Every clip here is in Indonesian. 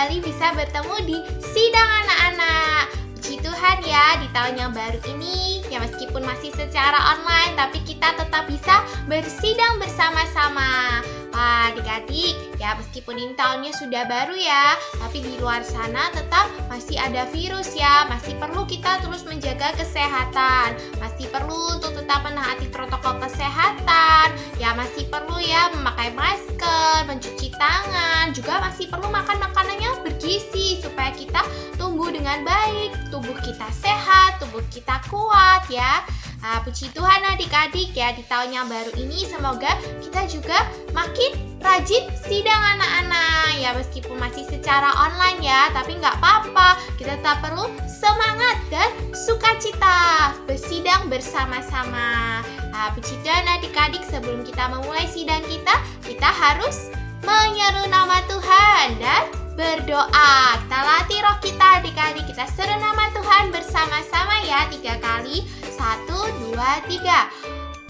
kembali bisa bertemu di Sidang Anak-anak. Puji Tuhan ya, di tahun yang baru ini, ya meskipun masih secara online, tapi kita tetap bisa bersidang bersama-sama. Wah, adik-adik, ya meskipun ini tahunnya sudah baru ya, tapi di luar sana tetap masih ada virus ya. Masih perlu kita terus menjaga kesehatan. Masih perlu untuk tetap menaati protokol kesehatan. Ya masih perlu ya memakai masker, mencuci tangan. Juga masih perlu makan makanan yang bergizi supaya kita tumbuh dengan baik, tubuh kita sehat, tubuh kita kuat ya. Nah, puji Tuhan adik-adik ya, di tahun yang baru ini semoga kita juga makin rajin sidang anak-anak ya, meskipun masih secara online ya, tapi nggak apa-apa, kita tetap perlu semangat dan sukacita bersidang bersama-sama. Nah, puji Tuhan adik-adik, sebelum kita memulai sidang kita harus menyeru nama Tuhan dan berdoa. Kita latih roh kita adik-adik. Kita seru nama Tuhan bersama-sama ya 3 kali. 1, 2, 3.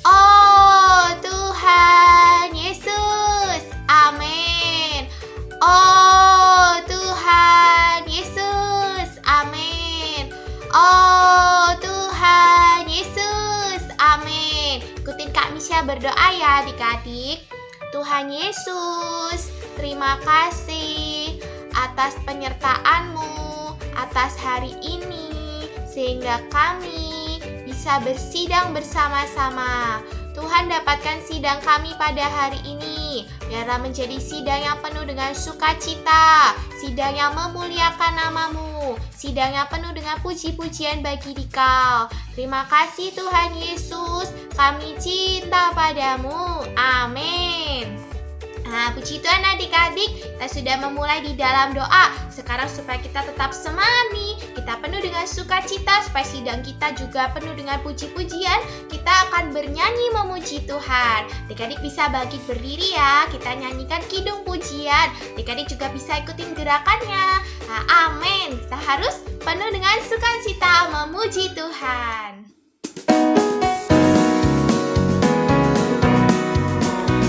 Oh Tuhan Yesus, amin. Oh Tuhan Yesus, amin. Oh Tuhan Yesus, amin. Ikutin Kak Misha berdoa ya adik-adik. Tuhan Yesus, terima kasih atas penyertaan-Mu atas hari ini, sehingga kami bisa bersidang bersama-sama. Tuhan, dapatkan sidang kami pada hari ini, biarlah menjadi sidang yang penuh dengan sukacita, sidang yang memuliakan nama-Mu, sidang yang penuh dengan puji-pujian bagi Dikau. Terima kasih Tuhan Yesus, kami cinta padamu. Amin. Nah, puji Tuhan adik-adik, kita sudah memulai di dalam doa. Sekarang supaya kita tetap semangat nih, kita penuh dengan sukacita, supaya sidang kita juga penuh dengan puji-pujian, kita akan bernyanyi memuji Tuhan. Adik-adik bisa bangkit berdiri ya, kita nyanyikan kidung pujian. Adik-adik juga bisa ikutin gerakannya. Nah, amin. Kita harus penuh dengan sukacita memuji Tuhan.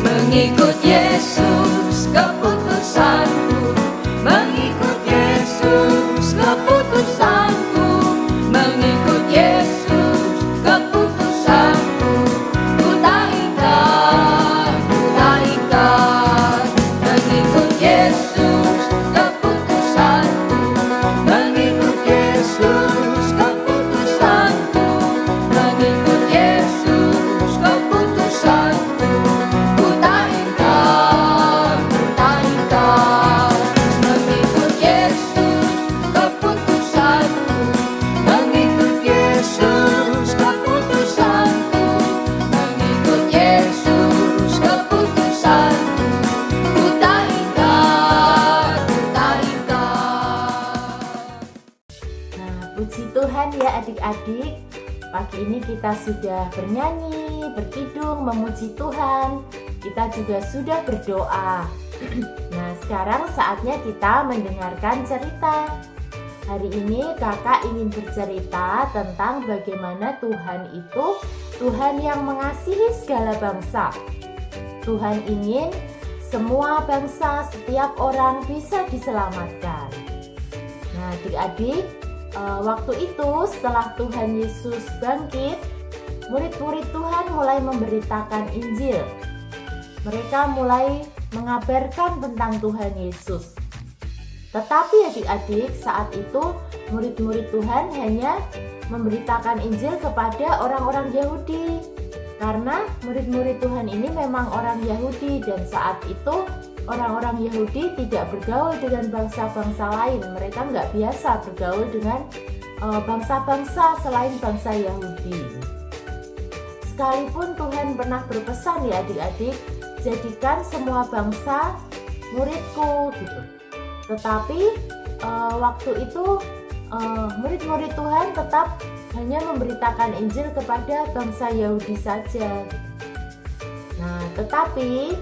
Mengikut Yesus keputusanku, mengikut Yesus keputusanku, mengikut Yesus keputusanku, ku tak ikat, mengikut Yesus keputusanku, mengikut Yesus keputusanku, mengikut Yesus keputusanku. Puji Tuhan ya adik-adik, pagi ini kita sudah bernyanyi, berkidung, memuji Tuhan. Kita juga sudah berdoa. Nah, sekarang saatnya kita mendengarkan cerita. Hari ini kakak ingin bercerita tentang bagaimana Tuhan itu Tuhan yang mengasihi segala bangsa. Tuhan ingin semua bangsa, setiap orang bisa diselamatkan. Nah, adik-adik, waktu itu setelah Tuhan Yesus bangkit, murid-murid Tuhan mulai memberitakan Injil. Mereka mulai mengabarkan tentang Tuhan Yesus. Tetapi adik-adik, saat itu murid-murid Tuhan hanya memberitakan Injil kepada orang-orang Yahudi. Karena murid-murid Tuhan ini memang orang Yahudi, dan saat itu orang-orang Yahudi tidak bergaul dengan bangsa-bangsa lain. Mereka nggak biasa bergaul dengan bangsa-bangsa selain bangsa Yahudi. Sekalipun Tuhan pernah berpesan ya adik-adik, jadikan semua bangsa muridku gitu. Tetapi waktu itu murid-murid Tuhan tetap hanya memberitakan Injil kepada bangsa Yahudi saja. Nah, tetapi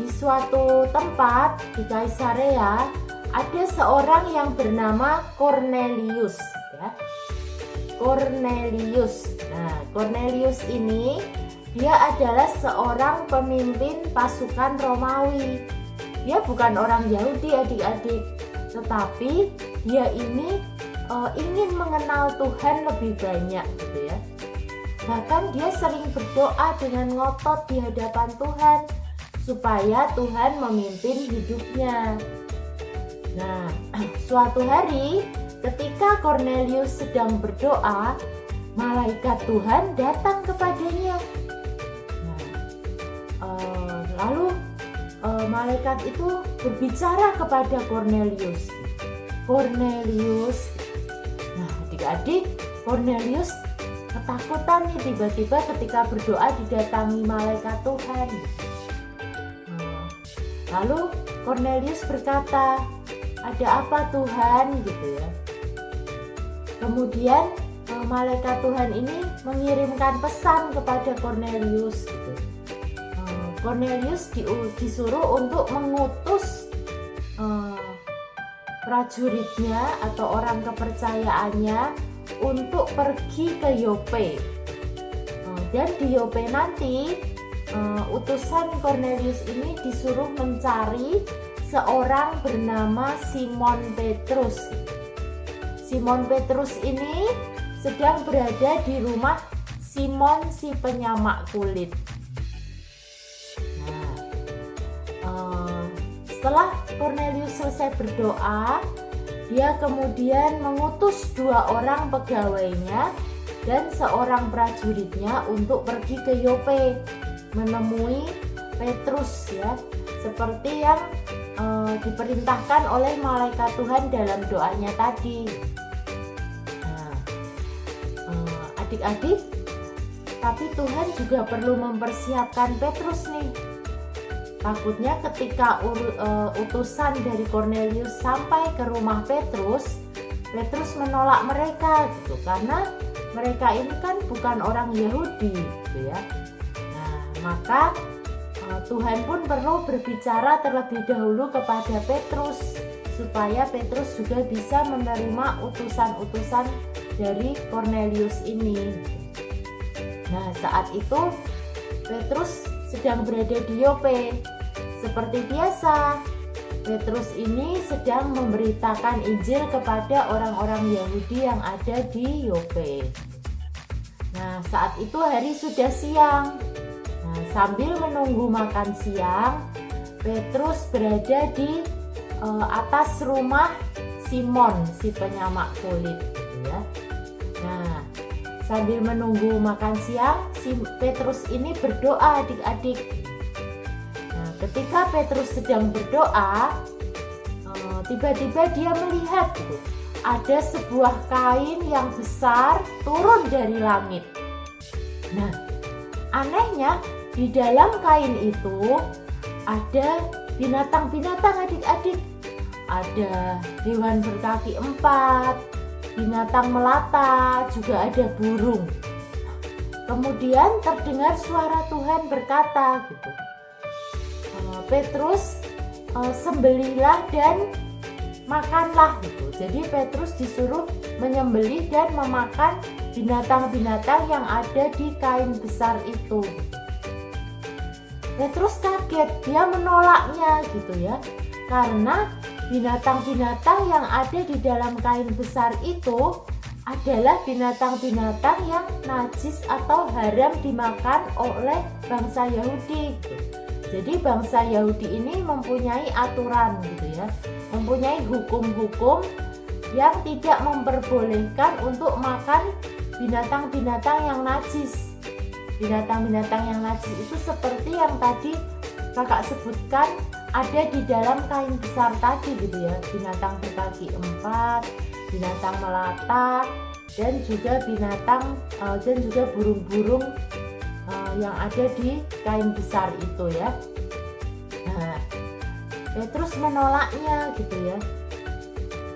di suatu tempat di Kaisarea ada seorang yang bernama Cornelius ya. Cornelius. Nah, Cornelius ini dia adalah seorang pemimpin pasukan Romawi. Dia bukan orang Yahudi adik-adik, tetapi dia ini ingin mengenal Tuhan lebih banyak gitu ya. Bahkan dia sering berdoa dengan ngotot di hadapan Tuhan supaya Tuhan memimpin hidupnya. Nah, suatu hari ketika Kornelius sedang berdoa, malaikat Tuhan datang kepadanya. Lalu malaikat itu berbicara kepada Kornelius. Kornelius. Nah, adik-adik, Kornelius ketakutan nih tiba-tiba ketika berdoa didatangi malaikat Tuhan. Lalu Kornelius berkata, "Ada apa Tuhan?" gitu ya. Kemudian malaikat Tuhan ini mengirimkan pesan kepada Kornelius gitu. Kornelius disuruh untuk mengutus prajuritnya atau orang kepercayaannya untuk pergi ke Yope. Dan di Yope nanti utusan Kornelius ini disuruh mencari seorang bernama Simon Petrus. Simon Petrus ini sedang berada di rumah Simon si penyamak kulit. Setelah Kornelius selesai berdoa, dia kemudian mengutus 2 orang pegawainya dan seorang prajuritnya untuk pergi ke Yope menemui Petrus ya, seperti yang diperintahkan oleh malaikat Tuhan dalam doanya tadi. Nah, adik-adik, tapi Tuhan juga perlu mempersiapkan Petrus nih. Takutnya ketika utusan dari Kornelius sampai ke rumah Petrus menolak mereka gitu, karena mereka ini kan bukan orang Yahudi gitu ya. Nah, maka Tuhan pun perlu berbicara terlebih dahulu kepada Petrus supaya Petrus juga bisa menerima utusan-utusan dari Kornelius ini. Nah, saat itu Petrus sedang berada di Yope. Seperti biasa, Petrus ini sedang memberitakan Injil kepada orang-orang Yahudi yang ada di Yope. Nah, saat itu hari sudah siang. Nah, sambil menunggu makan siang, Petrus berada di atas rumah Simon si penyamak kulit, ya. Nah, sambil menunggu makan siang, Petrus ini berdoa, adik-adik. Nah, ketika Petrus sedang berdoa, tiba-tiba dia melihat gitu, ada sebuah kain yang besar turun dari langit. Nah, anehnya di dalam kain itu ada binatang-binatang, adik-adik. Ada hewan berkaki 4, binatang melata, juga ada burung. Kemudian terdengar suara Tuhan berkata gitu, Petrus, sembelihlah dan makanlah gitu. Jadi Petrus disuruh menyembelih dan memakan binatang-binatang yang ada di kain besar itu. Petrus kaget, dia menolaknya gitu ya, karena binatang-binatang yang ada di dalam kain besar itu adalah binatang-binatang yang najis atau haram dimakan oleh bangsa Yahudi gitu. Jadi bangsa Yahudi ini mempunyai aturan gitu ya, mempunyai hukum-hukum yang tidak memperbolehkan untuk makan binatang-binatang yang najis. Binatang-binatang yang najis itu seperti yang tadi kakak sebutkan ada di dalam kain besar tadi gitu ya, binatang berkaki 4, binatang melata, dan juga dan juga burung-burung yang ada di kain besar itu ya. Nah, Petrus menolaknya gitu ya.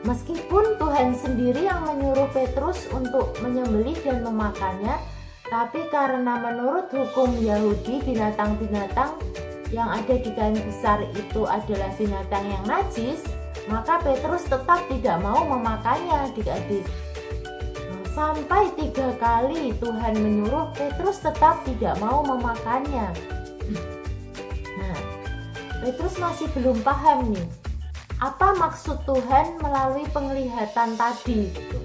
Meskipun Tuhan sendiri yang menyuruh Petrus untuk menyembelih dan memakannya, tapi karena menurut hukum Yahudi binatang-binatang yang ada di kain besar itu adalah binatang yang najis, maka Petrus tetap tidak mau memakannya, adik-adik. Sampai 3 kali Tuhan menyuruh, Petrus tetap tidak mau memakannya. Nah, Petrus masih belum paham nih. apa maksud Tuhan melalui penglihatan tadi gitu.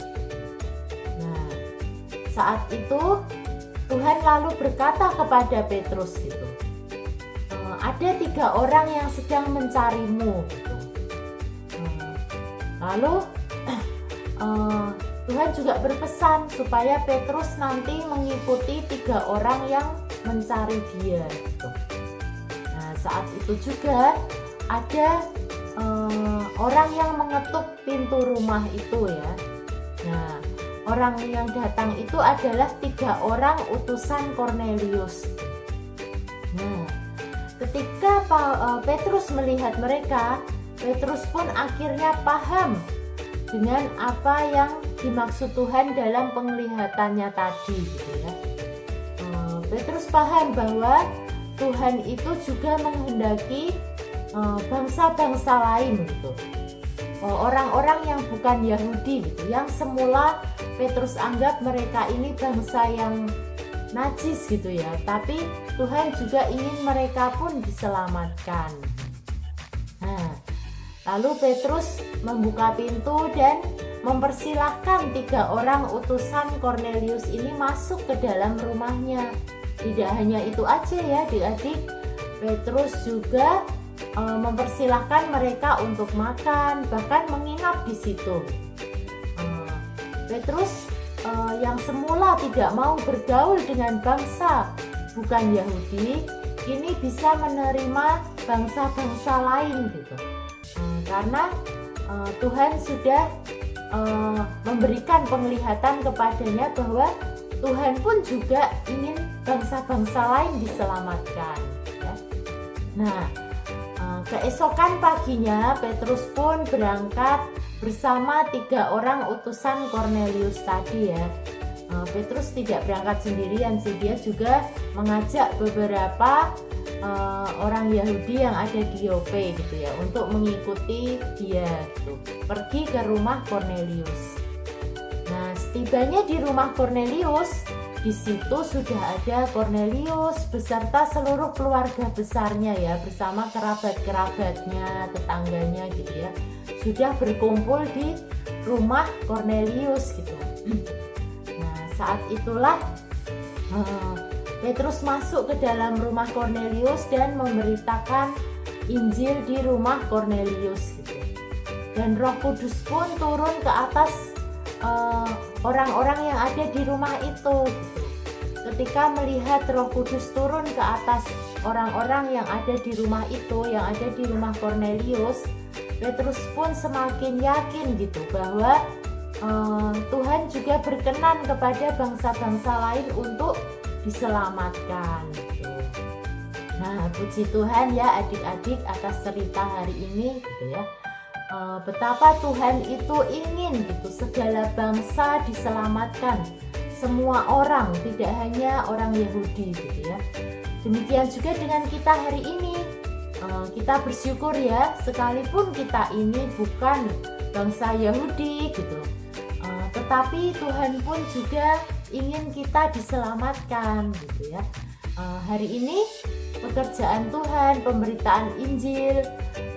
Nah, saat itu Tuhan lalu berkata kepada Petrus gitu, ada 3 orang yang sedang mencarimu gitu. Lalu Tuhan juga berpesan supaya Petrus nanti mengikuti 3 orang yang mencari dia gitu. Nah, saat itu juga ada orang yang mengetuk pintu rumah itu ya. Nah, orang yang datang itu adalah 3 orang utusan Kornelius. Nah, ketika Petrus melihat mereka, Petrus pun akhirnya paham dengan apa yang dimaksud Tuhan dalam penglihatannya tadi gitu ya. Petrus paham bahwa Tuhan itu juga menghendaki bangsa-bangsa lain gitu, orang-orang yang bukan Yahudi gitu, yang semula Petrus anggap mereka ini bangsa yang najis gitu ya, tapi Tuhan juga ingin mereka pun diselamatkan. Nah, lalu Petrus membuka pintu dan mempersilahkan 3 orang utusan Kornelius ini masuk ke dalam rumahnya. Tidak hanya itu aja ya adik-adik, Petrus juga mempersilahkan mereka untuk makan, bahkan menginap di situ. Petrus yang semula tidak mau bergaul dengan bangsa bukan Yahudi, kini bisa menerima bangsa-bangsa lain gitu. Karena Tuhan sudah memberikan penglihatan kepadanya bahwa Tuhan pun juga ingin bangsa-bangsa lain diselamatkan ya. Nah, keesokan paginya Petrus pun berangkat bersama 3 orang utusan Kornelius tadi ya. Petrus tidak berangkat sendirian sih, dia juga mengajak beberapa orang Yahudi yang ada di Yope gitu ya untuk mengikuti dia gitu, pergi ke rumah Kornelius. Nah, setibanya di rumah Kornelius, di situ sudah ada Kornelius beserta seluruh keluarga besarnya ya, bersama kerabat-kerabatnya, tetangganya gitu ya, sudah berkumpul di rumah Kornelius gitu. Nah, saat itulah Petrus masuk ke dalam rumah Kornelius dan memberitakan Injil di rumah Kornelius gitu. Dan Roh Kudus pun turun ke atas orang-orang yang ada di rumah itu gitu. Ketika melihat Roh Kudus turun ke atas orang-orang yang ada di rumah itu, yang ada di rumah Kornelius, Petrus pun semakin yakin gitu bahwa Tuhan juga berkenan kepada bangsa-bangsa lain untuk diselamatkan gitu. Nah, puji Tuhan ya adik-adik atas cerita hari ini gitu ya. Betapa Tuhan itu ingin gitu segala bangsa diselamatkan, semua orang, tidak hanya orang Yahudi gitu ya. Demikian juga dengan kita hari ini. Kita bersyukur ya, sekalipun kita ini bukan bangsa Yahudi gitu, tetapi Tuhan pun juga ingin kita diselamatkan gitu ya. Hari ini pekerjaan Tuhan, pemberitaan Injil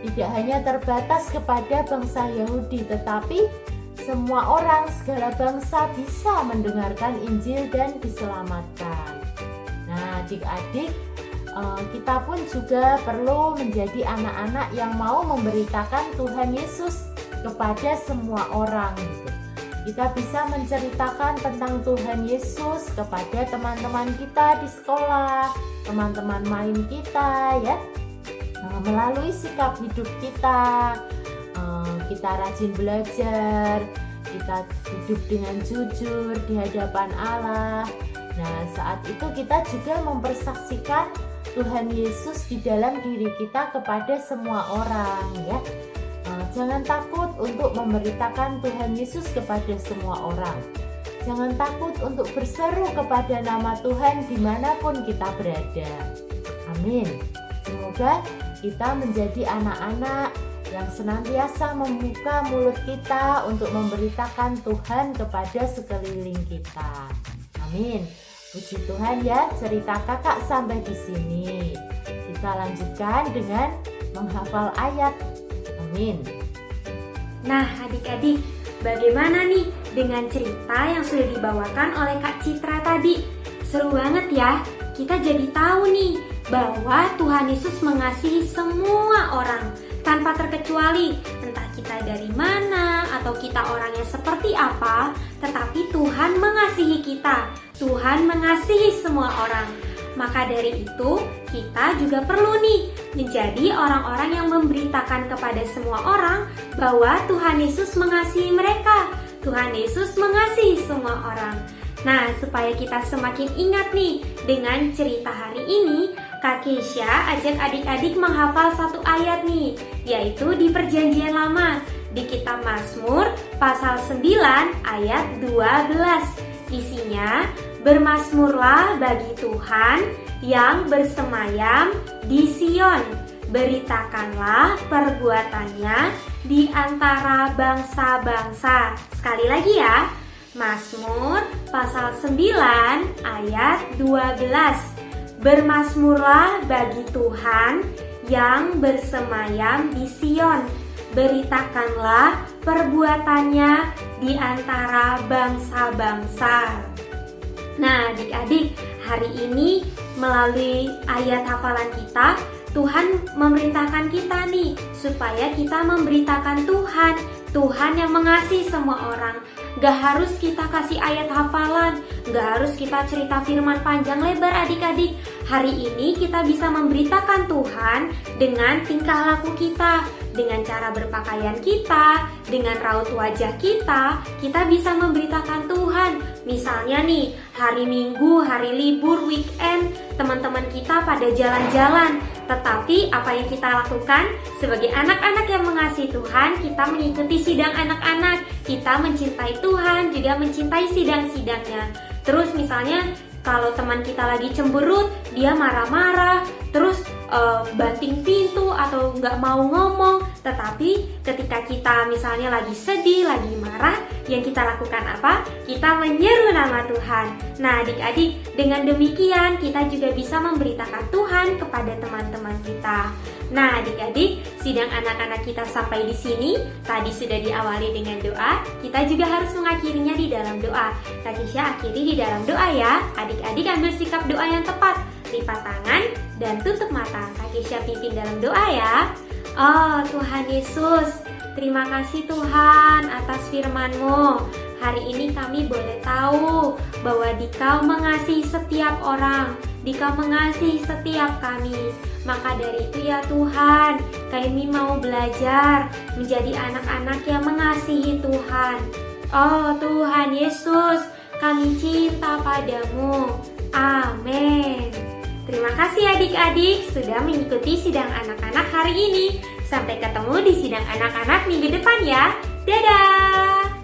tidak hanya terbatas kepada bangsa Yahudi, tetapi semua orang, segala bangsa bisa mendengarkan Injil dan diselamatkan. Nah, adik-adik, kita pun juga perlu menjadi anak-anak yang mau memberitakan Tuhan Yesus kepada semua orang gitu. Kita bisa menceritakan tentang Tuhan Yesus kepada teman-teman kita di sekolah, teman-teman main kita ya, melalui sikap hidup kita. Kita rajin belajar, kita hidup dengan jujur di hadapan Allah. Nah, saat itu kita juga mempersaksikan Tuhan Yesus di dalam diri kita kepada semua orang ya. Jangan takut untuk memberitakan Tuhan Yesus kepada semua orang. Jangan takut untuk berseru kepada nama Tuhan dimanapun kita berada. Amin. Semoga kita menjadi anak-anak yang senantiasa membuka mulut kita untuk memberitakan Tuhan kepada sekeliling kita. Amin. Puji Tuhan ya, cerita kakak sampai di sini. Kita lanjutkan dengan menghafal ayat. Amin. Nah, adik-adik, bagaimana nih dengan cerita yang sudah dibawakan oleh Kak Citra tadi? Seru banget ya, kita jadi tahu nih bahwa Tuhan Yesus mengasihi semua orang tanpa terkecuali, entah kita dari mana atau kita orangnya seperti apa, tetapi Tuhan mengasihi kita. Tuhan mengasihi semua orang. Maka dari itu, kita juga perlu nih menjadi orang-orang yang memberitakan kepada semua orang bahwa Tuhan Yesus mengasihi mereka. Tuhan Yesus mengasihi semua orang. Nah, supaya kita semakin ingat nih dengan cerita hari ini, Kak Keisha ajak adik-adik menghafal satu ayat nih, yaitu di Perjanjian Lama, di kitab Mazmur pasal 9 ayat 12. Isinya, bermasmurlah bagi Tuhan yang bersemayam di Sion. Beritakanlah perbuatannya di antara bangsa-bangsa. Sekali lagi ya, Mazmur pasal 9 ayat 12. Bermasmurlah bagi Tuhan yang bersemayam di Sion. Beritakanlah perbuatannya di antara bangsa-bangsa. Nah, adik-adik, hari ini melalui ayat hafalan kita, Tuhan memerintahkan kita nih supaya kita memberitakan Tuhan yang mengasihi semua orang. Gak harus kita kasih ayat hafalan, gak harus kita cerita firman panjang lebar adik-adik. Hari ini kita bisa memberitakan Tuhan dengan tingkah laku kita, dengan cara berpakaian kita, dengan raut wajah kita bisa memberitakan Tuhan. Misalnya nih, hari Minggu, hari libur, weekend, teman-teman kita pada jalan-jalan. Tetapi apa yang kita lakukan? Sebagai anak-anak yang mengasihi Tuhan, kita mengikuti sidang anak-anak. Kita mencintai Tuhan, juga mencintai sidang-sidangnya. Terus misalnya kalau teman kita lagi cemberut, dia marah-marah, terus banting pintu atau nggak mau ngomong. Tetapi ketika kita misalnya lagi sedih, lagi marah, yang kita lakukan apa? Kita menyeru nama Tuhan. Nah, adik-adik, dengan demikian kita juga bisa memberitakan Tuhan kepada teman-teman kita. Nah, adik-adik, sidang anak-anak kita sampai di sini. Tadi sudah diawali dengan doa, kita juga harus mengakhirinya di dalam doa. Kak Keisha akhiri di dalam doa ya. Adik-adik ambil sikap doa yang tepat. Lipat tangan dan tutup mata. Kak Keisha pimpin dalam doa ya. Oh Tuhan Yesus, terima kasih Tuhan atas firman-Mu. Hari ini kami boleh tahu bahwa Dikau mengasihi setiap orang, Dikau mengasihi setiap kami. Maka dari itu ya Tuhan, kami mau belajar menjadi anak-anak yang mengasihi Tuhan. Oh Tuhan Yesus, kami cinta padamu. Amin. Terima kasih adik-adik sudah mengikuti sidang anak-anak hari ini. Sampai ketemu di sidang anak-anak minggu depan ya. Dadah!